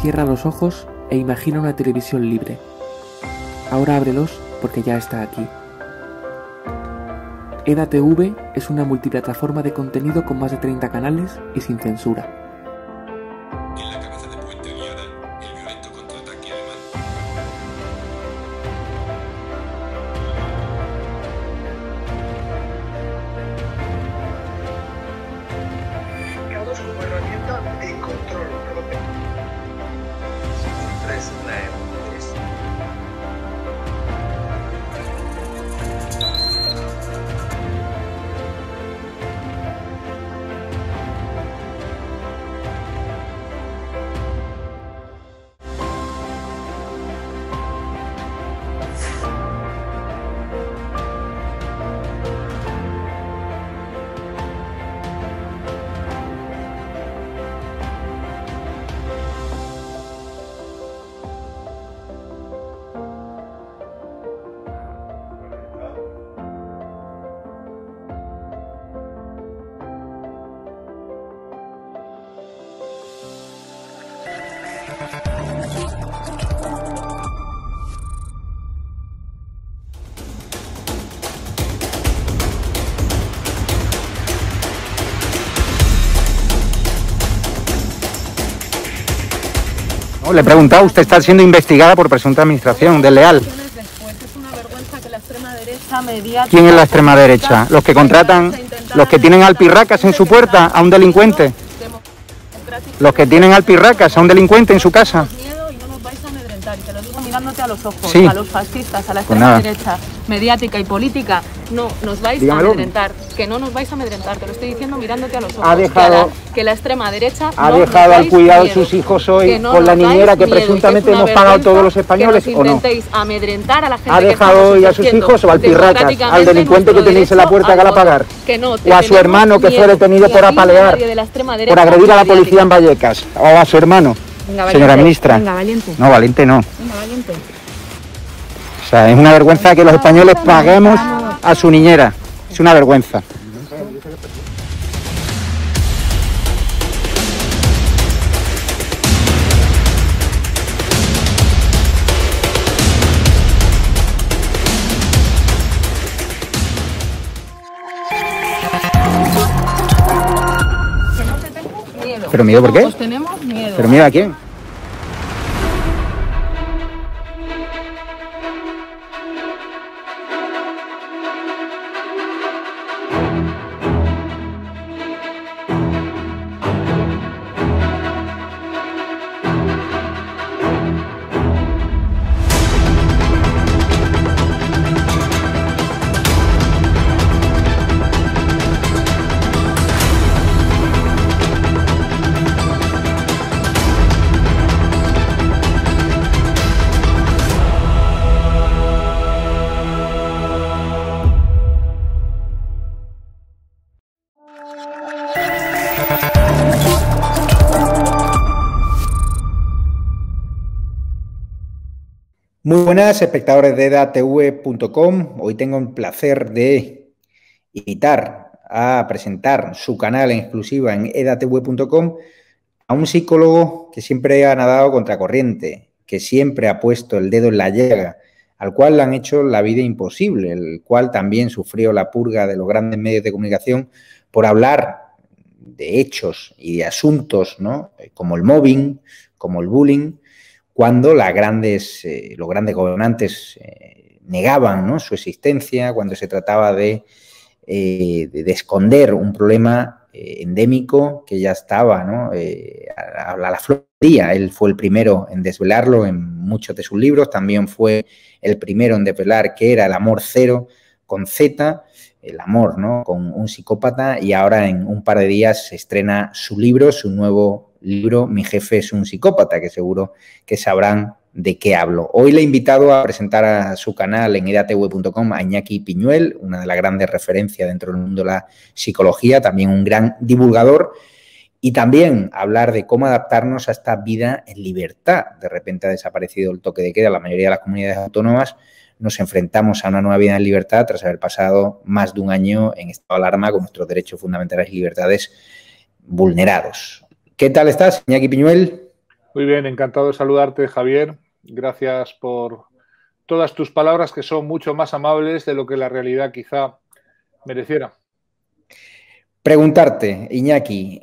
Cierra los ojos e imagina una televisión libre. Ahora ábrelos porque ya está aquí. EDATV es una multiplataforma de contenido con más de 30 canales y sin censura. En la cabeza de Puente Guiara, el violento contraataque alemán. Mercados como herramienta de control propio. No, le he preguntado, usted está siendo investigada por presunta administración desleal. ¿Quién es la extrema derecha? ¿Los que contratan, los que tienen alpirracas en su puerta a un delincuente? ¿Los que tienen alpirracas a un delincuente en su casa? Y te lo digo mirándote a los ojos, sí. A los fascistas, a la extrema derecha mediática y política, no nos vais a amedrentar, que no nos vais a amedrentar, te lo estoy diciendo mirándote a los ojos. Ha dejado, que la extrema derecha ha dejado al cuidado de sus hijos hoy con la niñera que presuntamente hemos pagado todos los españoles, ¿o no? Amedrentar a la gente. ¿Ha dejado hoy a sus hijos o al pirracas, al delincuente que tenéis en la puerta que va a pagar? O a su hermano que fue detenido por apalear, por agredir a la policía en Vallecas, o a su hermano. Venga, señora ministra. Venga, valiente. No, valiente no. Venga, valiente. O sea, es una vergüenza que los españoles paguemos a su niñera. Es una vergüenza. ¿Pero miedo por qué? Pues tenemos miedo. ¿Pero miedo a quién? Muy buenas, espectadores de edatv.com. Hoy tengo el placer de invitar a presentar su canal en exclusiva en edatv.com a un psicólogo que siempre ha nadado contracorriente, que siempre ha puesto el dedo en la llaga, al cual le han hecho la vida imposible, el cual también sufrió la purga de los grandes medios de comunicación por hablar de hechos y de asuntos, ¿no?, como el mobbing, como el bullying, cuando los grandes gobernantes negaban, ¿no?, su existencia, cuando se trataba de esconder un problema endémico que ya estaba, ¿no?, a la flor del día. Él fue el primero en desvelarlo en muchos de sus libros, también fue el primero en desvelar que era el amor cero con Z, el amor, ¿no?, con un psicópata, y ahora en un par de días se estrena su libro, su nuevo libro, Mi jefe es un psicópata, que seguro que sabrán de qué hablo. Hoy le he invitado a presentar a su canal en edatv.com a Iñaki Piñuel, una de las grandes referencias dentro del mundo de la psicología, también un gran divulgador, y también hablar de cómo adaptarnos a esta vida en libertad. De repente ha desaparecido el toque de queda en la mayoría de las comunidades autónomas. Nos enfrentamos a una nueva vida en libertad tras haber pasado más de un año en estado de alarma con nuestros derechos fundamentales y libertades vulnerados. ¿Qué tal estás, Iñaki Piñuel? Muy bien, encantado de saludarte, Javier. Gracias por todas tus palabras, que son mucho más amables de lo que la realidad quizá mereciera. Preguntarte, Iñaki,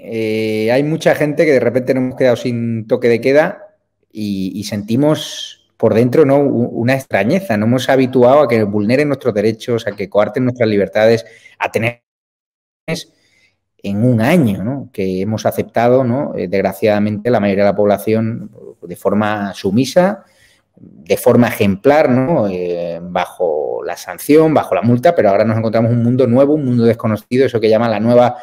hay mucha gente que de repente nos hemos quedado sin toque de queda y sentimos por dentro, ¿no?, una extrañeza. No hemos habituado a que vulneren nuestros derechos, a que coarten nuestras libertades, a tener en un año, ¿no?, que hemos aceptado, ¿no?, desgraciadamente la mayoría de la población de forma sumisa, de forma ejemplar, ¿no?, bajo la sanción, bajo la multa, pero ahora nos encontramos un mundo nuevo, un mundo desconocido, eso que llaman la nueva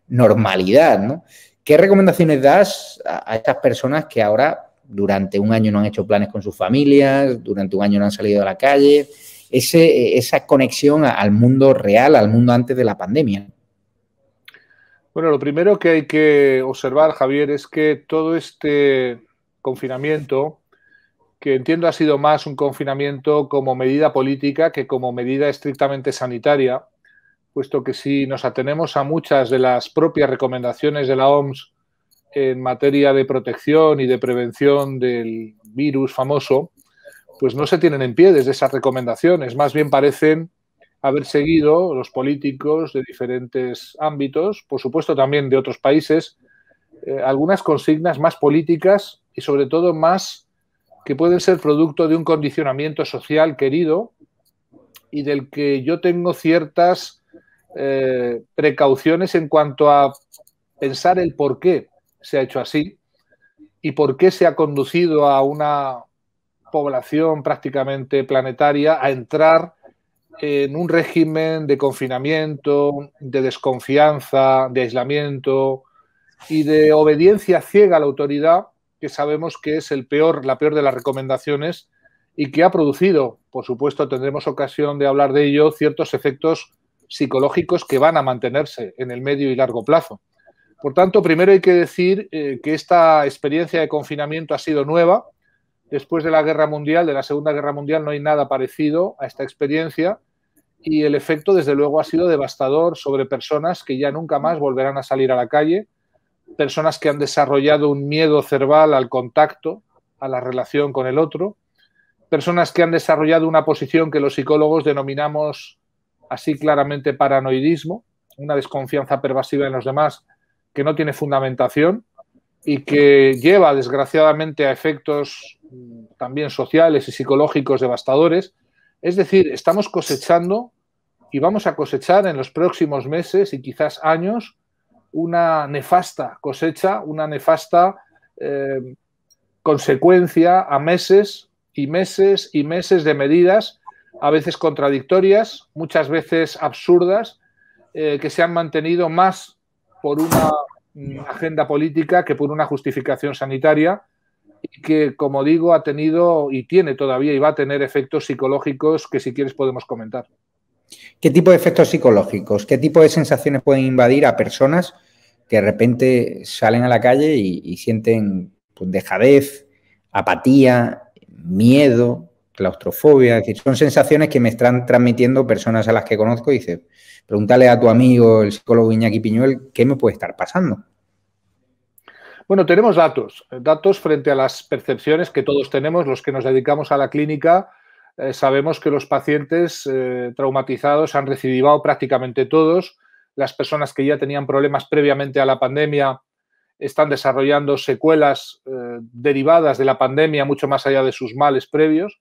normalidad, ¿no? ¿Qué recomendaciones das a estas personas que ahora durante un año no han hecho planes con sus familias, durante un año no han salido a la calle? Esa conexión al mundo real, al mundo antes de la pandemia. Bueno, lo primero que hay que observar, Javier, es que todo este confinamiento, que entiendo ha sido más un confinamiento como medida política que como medida estrictamente sanitaria, puesto que si nos atenemos a muchas de las propias recomendaciones de la OMS en materia de protección y de prevención del virus famoso, pues no se tienen en pie desde esas recomendaciones, más bien parecen haber seguido los políticos de diferentes ámbitos, por supuesto también de otros países, algunas consignas más políticas y sobre todo más que pueden ser producto de un condicionamiento social querido y del que yo tengo ciertas precauciones en cuanto a pensar el por qué se ha hecho así y por qué se ha conducido a una población prácticamente planetaria a entrar en un régimen de confinamiento, de desconfianza, de aislamiento y de obediencia ciega a la autoridad, que sabemos que es la peor de las recomendaciones y que ha producido, por supuesto tendremos ocasión de hablar de ello, ciertos efectos psicológicos que van a mantenerse en el medio y largo plazo. Por tanto, primero hay que decir que esta experiencia de confinamiento ha sido nueva. Después de la Guerra Mundial, de la Segunda Guerra Mundial, no hay nada parecido a esta experiencia y el efecto, desde luego, ha sido devastador sobre personas que ya nunca más volverán a salir a la calle, personas que han desarrollado un miedo cerval al contacto, a la relación con el otro, personas que han desarrollado una posición que los psicólogos denominamos así claramente paranoidismo, una desconfianza pervasiva en los demás que no tiene fundamentación y que lleva, desgraciadamente, a efectos también sociales y psicológicos devastadores. Es decir, estamos cosechando y vamos a cosechar en los próximos meses y quizás años una nefasta cosecha, una nefasta consecuencia a meses y meses y meses de medidas, a veces contradictorias, muchas veces absurdas, que se han mantenido más por una agenda política que por una justificación sanitaria y que, como digo, ha tenido y tiene todavía y va a tener efectos psicológicos que, si quieres, podemos comentar. ¿Qué tipo de efectos psicológicos? ¿Qué tipo de sensaciones pueden invadir a personas que de repente salen a la calle y sienten pues, dejadez, apatía, miedo, claustrofobia? Es decir, son sensaciones que me están transmitiendo personas a las que conozco y dices, pregúntale a tu amigo, el psicólogo Iñaki Piñuel, ¿qué me puede estar pasando? Bueno, tenemos datos frente a las percepciones que todos tenemos, los que nos dedicamos a la clínica. Sabemos que los pacientes traumatizados han recidivado prácticamente todos. Las personas que ya tenían problemas previamente a la pandemia están desarrollando secuelas derivadas de la pandemia mucho más allá de sus males previos.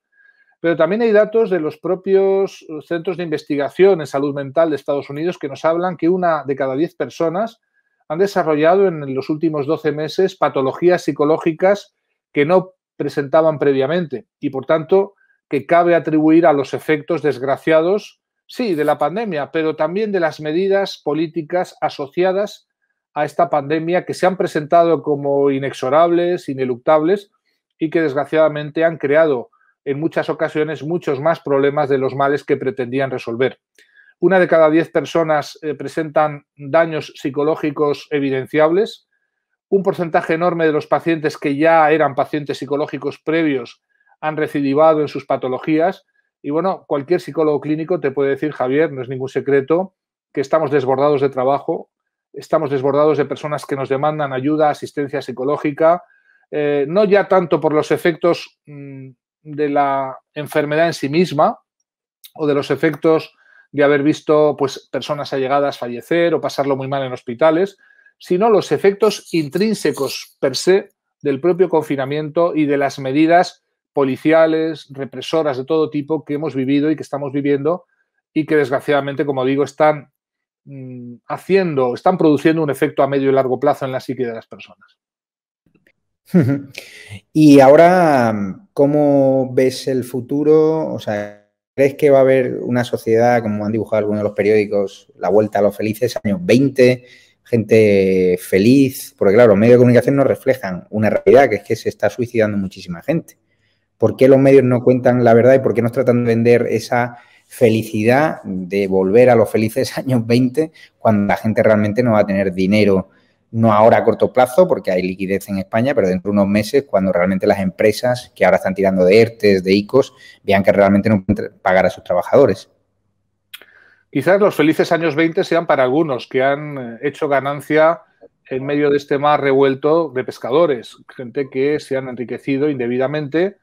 Pero también hay datos de los propios centros de investigación en salud mental de Estados Unidos que nos hablan que 1 de cada 10 personas han desarrollado en los últimos 12 meses patologías psicológicas que no presentaban previamente y, por tanto, que cabe atribuir a los efectos desgraciados, sí, de la pandemia, pero también de las medidas políticas asociadas a esta pandemia que se han presentado como inexorables, ineluctables y que desgraciadamente han creado en muchas ocasiones muchos más problemas de los males que pretendían resolver. 1 de cada 10 personas presentan daños psicológicos evidenciables. Un porcentaje enorme de los pacientes que ya eran pacientes psicológicos previos han recidivado en sus patologías. Y bueno, cualquier psicólogo clínico te puede decir, Javier, no es ningún secreto, que estamos desbordados de trabajo, estamos desbordados de personas que nos demandan ayuda, asistencia psicológica, no ya tanto por los efectos de la enfermedad en sí misma o de los efectos de haber visto pues, personas allegadas fallecer o pasarlo muy mal en hospitales, sino los efectos intrínsecos per se del propio confinamiento y de las medidas policiales, represoras de todo tipo que hemos vivido y que estamos viviendo y que desgraciadamente, como digo, están produciendo un efecto a medio y largo plazo en la psique de las personas. Y ahora, ¿cómo ves el futuro? O sea, ¿crees que va a haber una sociedad, como han dibujado algunos de los periódicos, la vuelta a los felices años 20, gente feliz? Porque claro, los medios de comunicación nos reflejan una realidad, que es que se está suicidando muchísima gente. ¿Por qué los medios no cuentan la verdad y por qué nos tratan de vender esa felicidad de volver a los felices años 20 cuando la gente realmente no va a tener dinero? No ahora a corto plazo, porque hay liquidez en España, pero dentro de unos meses, cuando realmente las empresas que ahora están tirando de ERTEs, de ICOs, vean que realmente no pueden pagar a sus trabajadores. Quizás los felices años 20 sean para algunos que han hecho ganancia en medio de este mar revuelto de pescadores, gente que se han enriquecido indebidamente.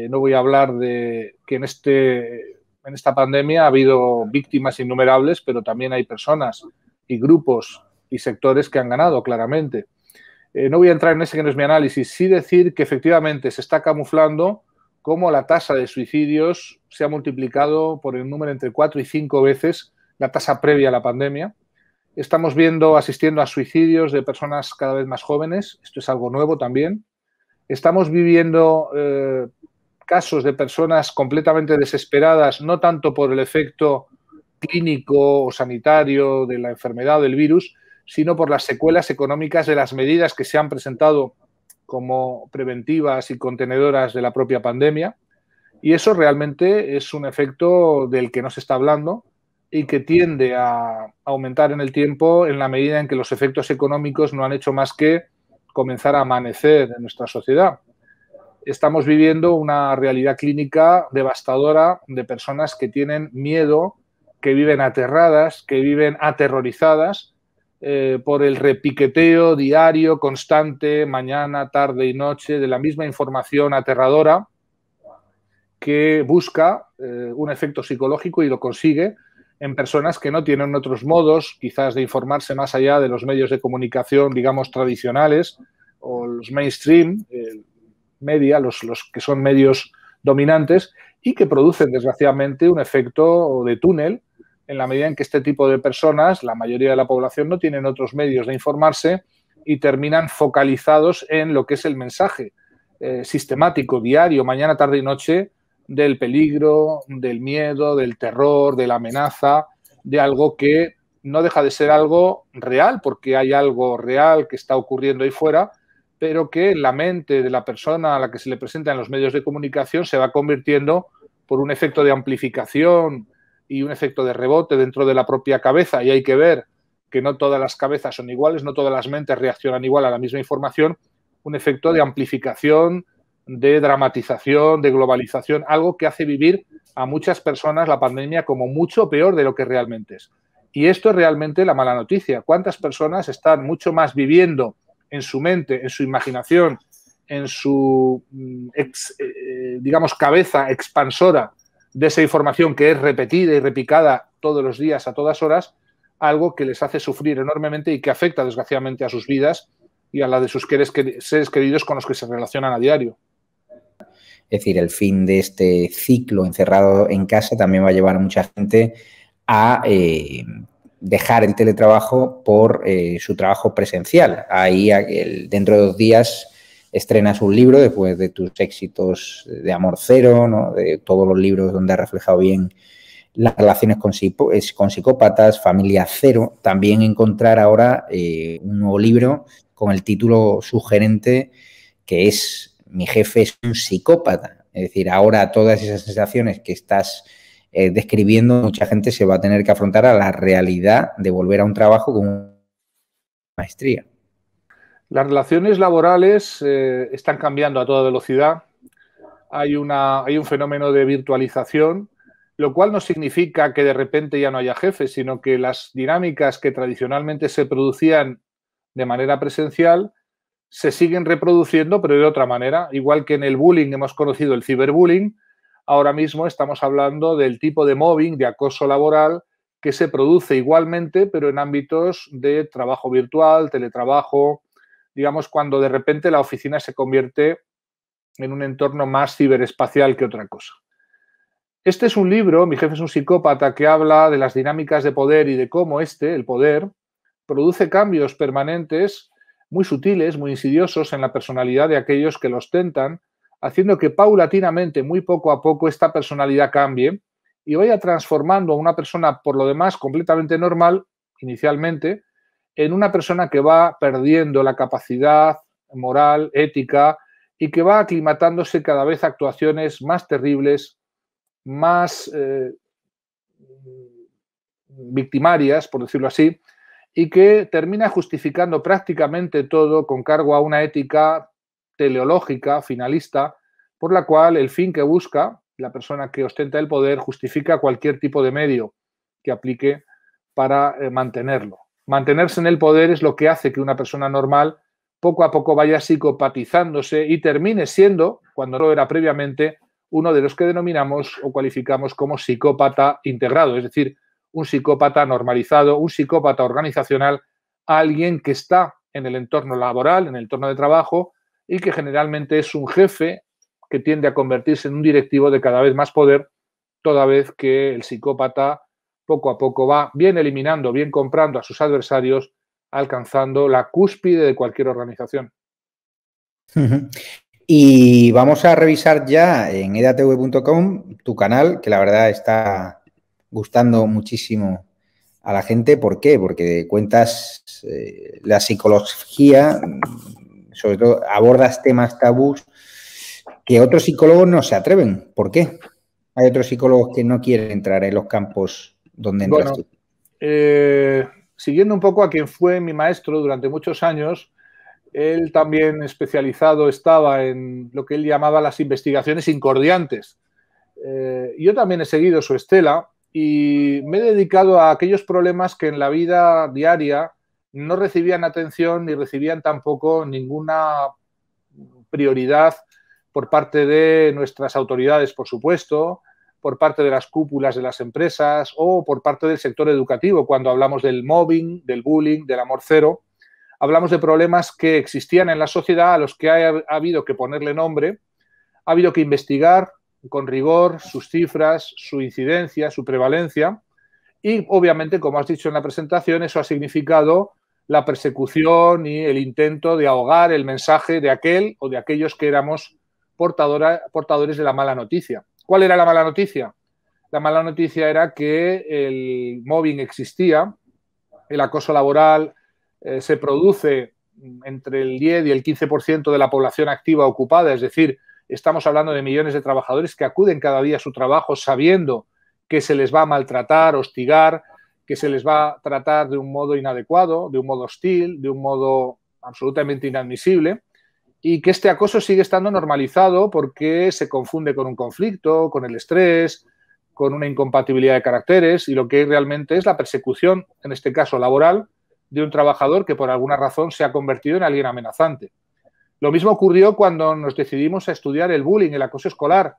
No voy a hablar de que en esta pandemia ha habido víctimas innumerables, pero también hay personas y grupos y sectores que han ganado claramente. No voy a entrar en ese que no es mi análisis, sí decir que efectivamente se está camuflando cómo la tasa de suicidios se ha multiplicado por el número entre 4 y 5 veces la tasa previa a la pandemia. Estamos asistiendo a suicidios de personas cada vez más jóvenes, esto es algo nuevo también. Estamos viviendo casos de personas completamente desesperadas, no tanto por el efecto clínico o sanitario de la enfermedad o del virus, sino por las secuelas económicas de las medidas que se han presentado como preventivas y contenedoras de la propia pandemia. Y eso realmente es un efecto del que no se está hablando y que tiende a aumentar en el tiempo en la medida en que los efectos económicos no han hecho más que comenzar a amanecer en nuestra sociedad. Estamos viviendo una realidad clínica devastadora de personas que tienen miedo, que viven aterradas, que viven aterrorizadas por el repiqueteo diario, constante, mañana, tarde y noche, de la misma información aterradora que busca un efecto psicológico y lo consigue en personas que no tienen otros modos, quizás de informarse más allá de los medios de comunicación, digamos, tradicionales o los mainstream, media, los que son medios dominantes y que producen, desgraciadamente, un efecto de túnel en la medida en que este tipo de personas, la mayoría de la población, no tienen otros medios de informarse y terminan focalizados en lo que es el mensaje sistemático, diario, mañana, tarde y noche, del peligro, del miedo, del terror, de la amenaza, de algo que no deja de ser algo real, porque hay algo real que está ocurriendo ahí fuera, pero que en la mente de la persona a la que se le presenta en los medios de comunicación se va convirtiendo por un efecto de amplificación y un efecto de rebote dentro de la propia cabeza. Y hay que ver que no todas las cabezas son iguales, no todas las mentes reaccionan igual a la misma información, un efecto de amplificación, de dramatización, de globalización, algo que hace vivir a muchas personas la pandemia como mucho peor de lo que realmente es. Y esto es realmente la mala noticia. ¿Cuántas personas están mucho más viviendo en su mente, en su imaginación, en su, digamos, cabeza expansora de esa información que es repetida y repicada todos los días, a todas horas, algo que les hace sufrir enormemente y que afecta desgraciadamente a sus vidas y a la de sus seres queridos con los que se relacionan a diario? Es decir, el fin de este ciclo encerrado en casa también va a llevar a mucha gente a dejar el teletrabajo por su trabajo presencial. Ahí, dentro de 2 días, estrenas un libro después de tus éxitos de Amor Cero, ¿no? De todos los libros donde has reflejado bien las relaciones con psicópatas, Familia Cero. También encontrar ahora un nuevo libro con el título sugerente que es Mi jefe es un psicópata. Es decir, ahora todas esas sensaciones que estás describiendo, mucha gente se va a tener que afrontar a la realidad de volver a un trabajo con maestría. Las relaciones laborales están cambiando a toda velocidad. Hay un fenómeno de virtualización, lo cual no significa que de repente ya no haya jefes, sino que las dinámicas que tradicionalmente se producían de manera presencial se siguen reproduciendo, pero de otra manera. Igual que en el bullying hemos conocido el ciberbullying, ahora mismo estamos hablando del tipo de mobbing, de acoso laboral, que se produce igualmente, pero en ámbitos de trabajo virtual, teletrabajo, digamos, cuando de repente la oficina se convierte en un entorno más ciberespacial que otra cosa. Este es un libro, Mi jefe es un psicópata, que habla de las dinámicas de poder y de cómo el poder, produce cambios permanentes muy sutiles, muy insidiosos en la personalidad de aquellos que lo ostentan, haciendo que paulatinamente, muy poco a poco, esta personalidad cambie y vaya transformando a una persona, por lo demás, completamente normal, inicialmente, en una persona que va perdiendo la capacidad moral, ética, y que va aclimatándose cada vez a actuaciones más terribles, más victimarias, por decirlo así, y que termina justificando prácticamente todo con cargo a una ética teleológica, finalista, por la cual el fin que busca la persona que ostenta el poder justifica cualquier tipo de medio que aplique para mantenerlo. Mantenerse en el poder es lo que hace que una persona normal poco a poco vaya psicopatizándose y termine siendo, cuando no lo era previamente, uno de los que denominamos o cualificamos como psicópata integrado, es decir, un psicópata normalizado, un psicópata organizacional, alguien que está en el entorno laboral, en el entorno de trabajo y que generalmente es un jefe que tiende a convertirse en un directivo de cada vez más poder, toda vez que el psicópata poco a poco va bien eliminando, bien comprando a sus adversarios, alcanzando la cúspide de cualquier organización. Y vamos a revisar ya en edatv.com tu canal, que la verdad está gustando muchísimo a la gente. ¿Por qué? Porque cuentas la psicología, sobre todo abordas temas tabús que otros psicólogos no se atreven. ¿Por qué? Hay otros psicólogos que no quieren entrar en los campos donde entras tú. Siguiendo un poco a quien fue mi maestro durante muchos años, él también especializado estaba en lo que él llamaba las investigaciones incordiantes. Yo también he seguido su estela y me he dedicado a aquellos problemas que en la vida diaria no recibían atención ni recibían tampoco ninguna prioridad por parte de nuestras autoridades, por supuesto, por parte de las cúpulas de las empresas o por parte del sector educativo. Cuando hablamos del mobbing, del bullying, del amor cero, hablamos de problemas que existían en la sociedad a los que ha habido que ponerle nombre, ha habido que investigar con rigor sus cifras, su incidencia, su prevalencia y, obviamente, como has dicho en la presentación, eso ha significado la persecución y el intento de ahogar el mensaje de aquel o de aquellos que éramos portadores de la mala noticia. ¿Cuál era la mala noticia? La mala noticia era que el mobbing existía, el acoso laboral se produce entre el 10 y el 15% de la población activa ocupada, es decir, estamos hablando de millones de trabajadores que acuden cada día a su trabajo sabiendo que se les va a maltratar, hostigar, que se les va a tratar de un modo inadecuado, de un modo hostil, de un modo absolutamente inadmisible, y que este acoso sigue estando normalizado porque se confunde con un conflicto, con el estrés, con una incompatibilidad de caracteres, y lo que realmente es la persecución, en este caso laboral, de un trabajador que por alguna razón se ha convertido en alguien amenazante. Lo mismo ocurrió cuando nos decidimos a estudiar el bullying, el acoso escolar,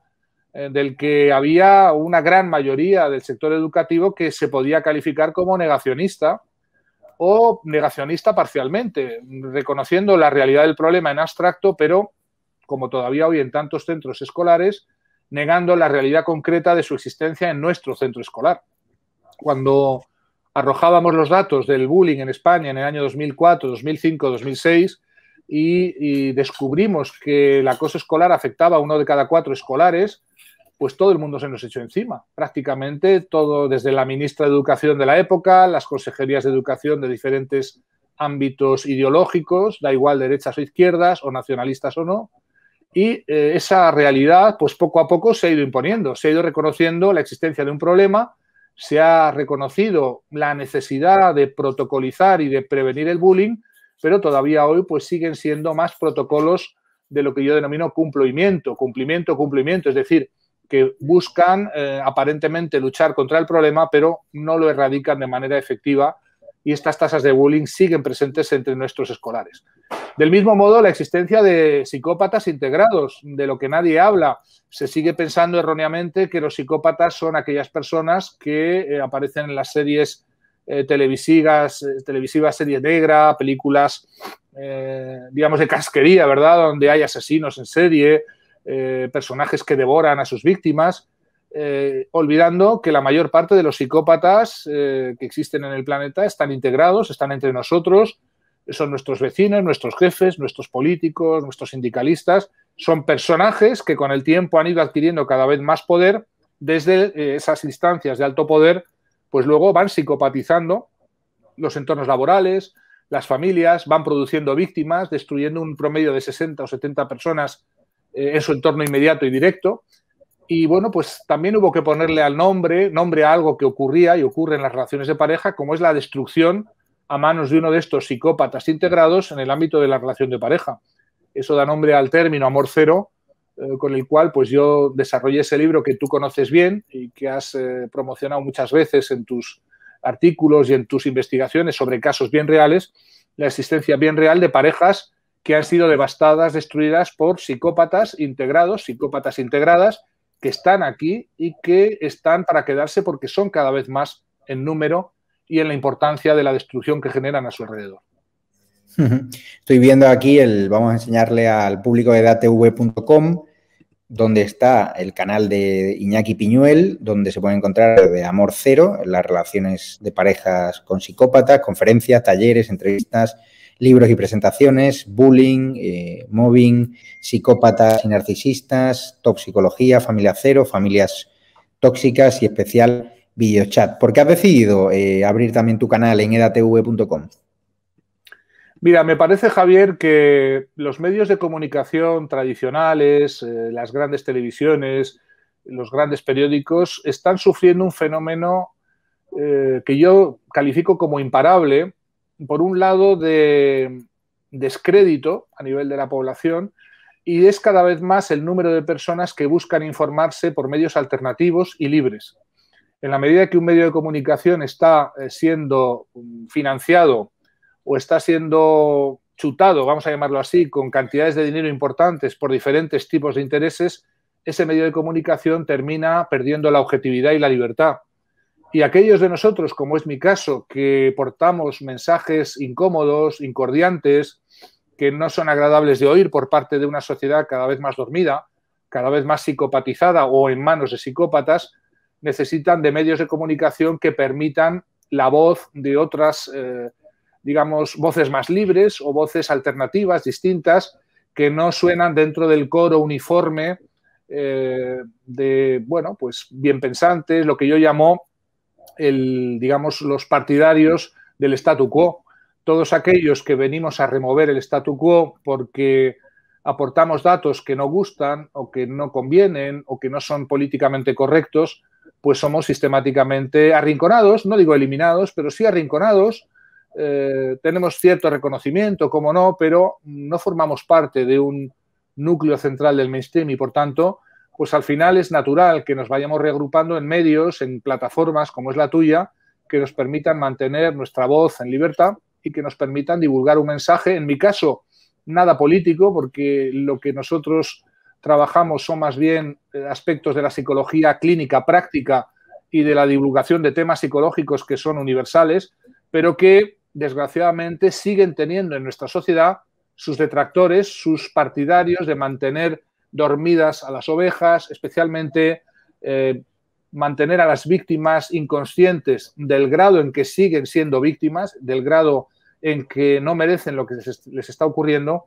del que había una gran mayoría del sector educativo que se podía calificar como negacionista o negacionista parcialmente, reconociendo la realidad del problema en abstracto, pero, como todavía hoy en tantos centros escolares, negando la realidad concreta de su existencia en nuestro centro escolar. Cuando arrojábamos los datos del bullying en España en el año 2004, 2005, 2006 y descubrimos que el acoso escolar afectaba a 1 de cada 4 escolares, pues todo el mundo se nos echó encima. Prácticamente todo, desde la ministra de Educación de la época, las consejerías de educación de diferentes ámbitos ideológicos, da igual derechas o izquierdas, o nacionalistas o no, y esa realidad, pues poco a poco se ha ido imponiendo, se ha ido reconociendo la existencia de un problema, se ha reconocido la necesidad de protocolizar y de prevenir el bullying, pero todavía hoy pues siguen siendo más protocolos de lo que yo denomino cumplimiento, es decir, que buscan aparentemente luchar contra el problema, pero no lo erradican de manera efectiva y estas tasas de bullying siguen presentes entre nuestros escolares. Del mismo modo, la existencia de psicópatas integrados, de lo que nadie habla. Se sigue pensando erróneamente que los psicópatas son aquellas personas que aparecen en las series televisivas, serie negra, películas, digamos, de casquería, ¿verdad? Donde hay asesinos en serie, personajes que devoran a sus víctimas, olvidando que la mayor parte de los psicópatas que existen en el planeta están integrados, están entre nosotros, son nuestros vecinos, nuestros jefes, nuestros políticos, nuestros sindicalistas. Son personajes que con el tiempo han ido adquiriendo cada vez más poder desde esas instancias de alto poder, pues luego van psicopatizando los entornos laborales, las familias, van produciendo víctimas, destruyendo un promedio de 60 o 70 personas en su entorno inmediato y directo. Y bueno, pues también hubo que ponerle al nombre a algo que ocurría y ocurre en las relaciones de pareja, como es la destrucción a manos de uno de estos psicópatas integrados en el ámbito de la relación de pareja. Eso da nombre al término amor cero, con el cual pues yo desarrollé ese libro que tú conoces bien y que has promocionado muchas veces en tus artículos y en tus investigaciones sobre casos bien reales, la existencia bien real de parejas que han sido devastadas, destruidas por psicópatas integrados, psicópatas integradas, que están aquí y que están para quedarse porque son cada vez más en número y en la importancia de la destrucción que generan a su alrededor. Estoy viendo aquí, vamos a enseñarle al público de datv.com, donde está el canal de Iñaki Piñuel, donde se puede encontrar de Amor Cero, las relaciones de parejas con psicópatas, conferencias, talleres, entrevistas, libros y presentaciones, bullying, mobbing, psicópatas y narcisistas, top psicología, familia cero, familias tóxicas y especial videochat. ¿Por qué has decidido abrir también tu canal en edatv.com? Mira, me parece, Javier, que los medios de comunicación tradicionales, las grandes televisiones, los grandes periódicos, están sufriendo un fenómeno que yo califico como imparable, por un lado de descrédito a nivel de la población, y es cada vez más el número de personas que buscan informarse por medios alternativos y libres. En la medida que un medio de comunicación está siendo financiado o está siendo chutado, vamos a llamarlo así, con cantidades de dinero importantes por diferentes tipos de intereses, ese medio de comunicación termina perdiendo la objetividad y la libertad. Y aquellos de nosotros, como es mi caso, que portamos mensajes incómodos, incordiantes, que no son agradables de oír por parte de una sociedad cada vez más dormida, cada vez más psicopatizada o en manos de psicópatas, necesitan de medios de comunicación que permitan la voz de otras digamos, voces más libres o voces alternativas, distintas, que no suenan dentro del coro uniforme de, bueno, pues bien pensantes, lo que yo llamo, digamos, los partidarios del statu quo. Todos aquellos que venimos a remover el statu quo porque aportamos datos que no gustan o que no convienen o que no son políticamente correctos, pues somos sistemáticamente arrinconados, no digo eliminados, pero sí arrinconados. Tenemos cierto reconocimiento, como no, pero no formamos parte de un núcleo central del mainstream y, por tanto, pues al final es natural que nos vayamos reagrupando en medios, en plataformas como es la tuya, que nos permitan mantener nuestra voz en libertad y que nos permitan divulgar un mensaje, en mi caso, nada político, porque lo que nosotros trabajamos son más bien aspectos de la psicología clínica, práctica y de la divulgación de temas psicológicos que son universales, pero que desgraciadamente siguen teniendo en nuestra sociedad sus detractores, sus partidarios de mantener dormidas a las ovejas, especialmente mantener a las víctimas inconscientes del grado en que siguen siendo víctimas, del grado en que no merecen lo que les está ocurriendo,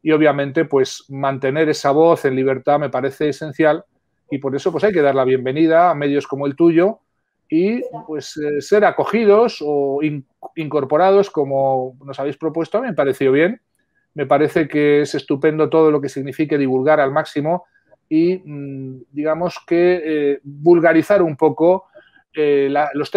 y obviamente pues mantener esa voz en libertad me parece esencial, y por eso pues hay que dar la bienvenida a medios como el tuyo y pues ser acogidos o incorporados como nos habéis propuesto. A mí me pareció bien, me parece que es estupendo todo lo que signifique divulgar al máximo y digamos que vulgarizar un poco los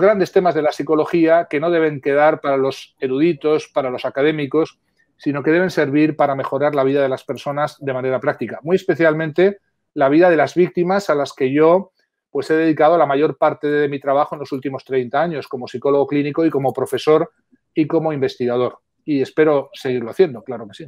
grandes temas de la psicología, que no deben quedar para los eruditos, para los académicos, sino que deben servir para mejorar la vida de las personas de manera práctica, muy especialmente la vida de las víctimas, a las que yo pues he dedicado la mayor parte de mi trabajo en los últimos 30 años como psicólogo clínico y como profesor y como investigador. y espero seguirlo haciendo, claro que sí.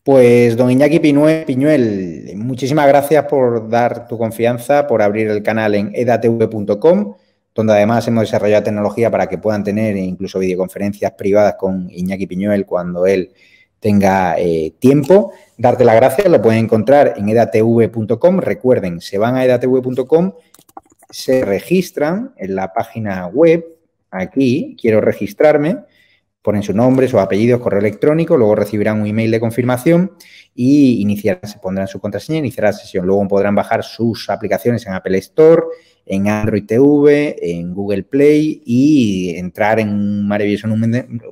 Pues don Iñaki Piñuel, muchísimas gracias por dar tu confianza, por abrir el canal en edatv.com, donde además hemos desarrollado tecnología para que puedan tener incluso videoconferencias privadas con Iñaki Piñuel cuando él tenga tiempo. Darte las gracias, lo pueden encontrar en edatv.com. Recuerden, se van a edatv.com, se registran en la página web, aquí, quiero registrarme, ponen su nombre, sus apellidos, correo electrónico, luego recibirán un email de confirmación y se pondrán su contraseña e iniciará la sesión. Luego podrán bajar sus aplicaciones en Apple Store, en Android TV, en Google Play y entrar en un maravilloso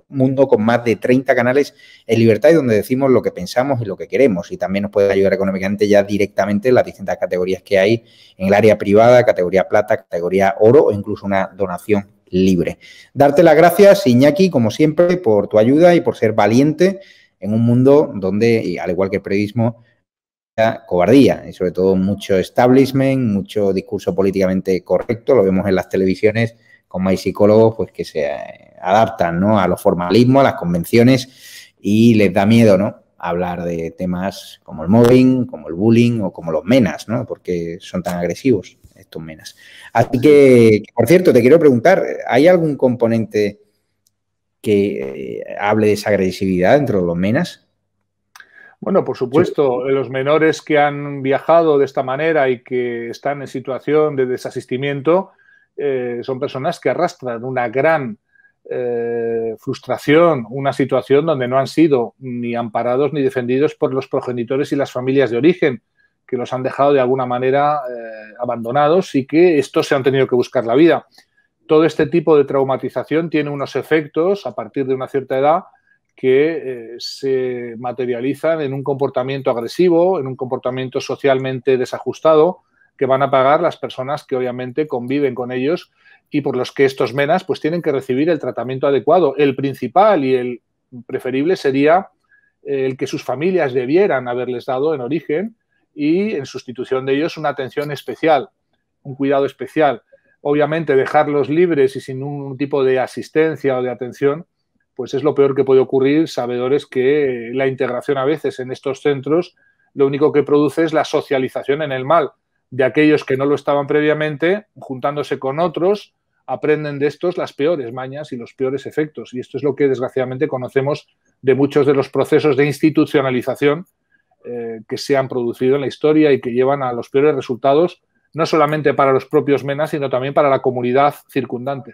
mundo con más de 30 canales en libertad y donde decimos lo que pensamos y lo que queremos. Y también nos puede ayudar económicamente ya directamente en las distintas categorías que hay en el área privada, categoría plata, categoría oro o incluso una donación libre. Darte las gracias, Iñaki, como siempre, por tu ayuda y por ser valiente en un mundo donde, al igual que el periodismo, cobardía y sobre todo mucho establishment, mucho discurso políticamente correcto. Lo vemos en las televisiones, como hay psicólogos pues que se adaptan, ¿no?, a los formalismos, a las convenciones y les da miedo, ¿no?, hablar de temas como el mobbing, como el bullying o como los menas, ¿no?, porque son tan agresivos estos menas. Así que, por cierto, te quiero preguntar, ¿hay algún componente que hable de esa agresividad dentro de los menas? Bueno, por supuesto, los menores que han viajado de esta manera y que están en situación de desasistimiento son personas que arrastran una gran frustración, una situación donde no han sido ni amparados ni defendidos por los progenitores y las familias de origen, que los han dejado de alguna manera abandonados y que estos se han tenido que buscar la vida. Todo este tipo de traumatización tiene unos efectos a partir de una cierta edad que se materializan en un comportamiento agresivo, en un comportamiento socialmente desajustado, que van a pagar las personas que obviamente conviven con ellos y por los que estos menas pues tienen que recibir el tratamiento adecuado. El principal y el preferible sería el que sus familias debieran haberles dado en origen y en sustitución de ellos una atención especial, un cuidado especial. Obviamente dejarlos libres y sin un tipo de asistencia o de atención pues es lo peor que puede ocurrir, sabedores que la integración a veces en estos centros lo único que produce es la socialización en el mal de aquellos que no lo estaban previamente, juntándose con otros, aprenden de estos las peores mañas y los peores efectos. Y esto es lo que desgraciadamente conocemos de muchos de los procesos de institucionalización que se han producido en la historia y que llevan a los peores resultados, no solamente para los propios menas, sino también para la comunidad circundante.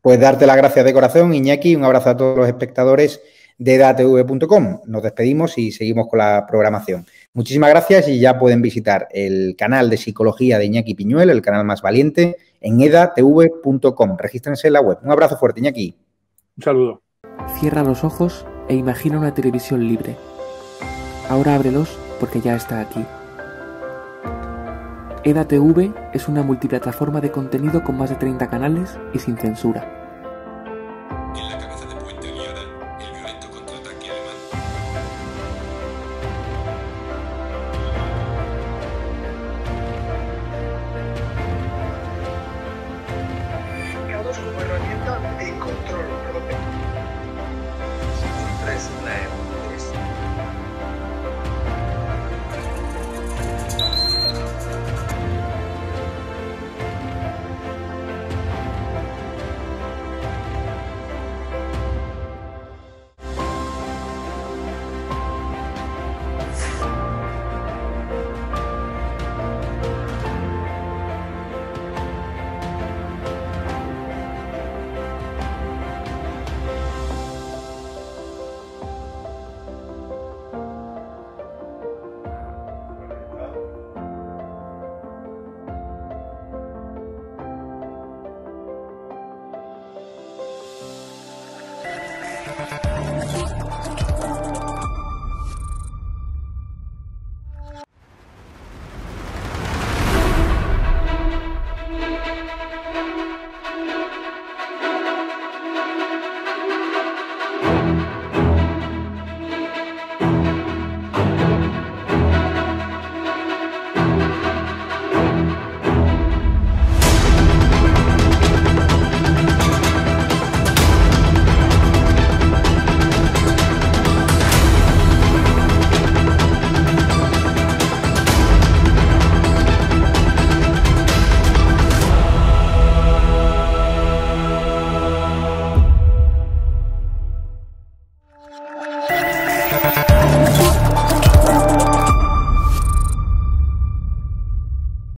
Pues darte las gracias de corazón, Iñaki, un abrazo a todos los espectadores de edatv.com. Nos despedimos y seguimos con la programación. Muchísimas gracias y ya pueden visitar el canal de psicología de Iñaki Piñuel, el canal más valiente, en edatv.com. Regístrense en la web. Un abrazo fuerte, Iñaki. Un saludo. Cierra los ojos e imagina una televisión libre. Ahora ábrelos porque ya está aquí. EDATV es una multiplataforma de contenido con más de 30 canales y sin censura.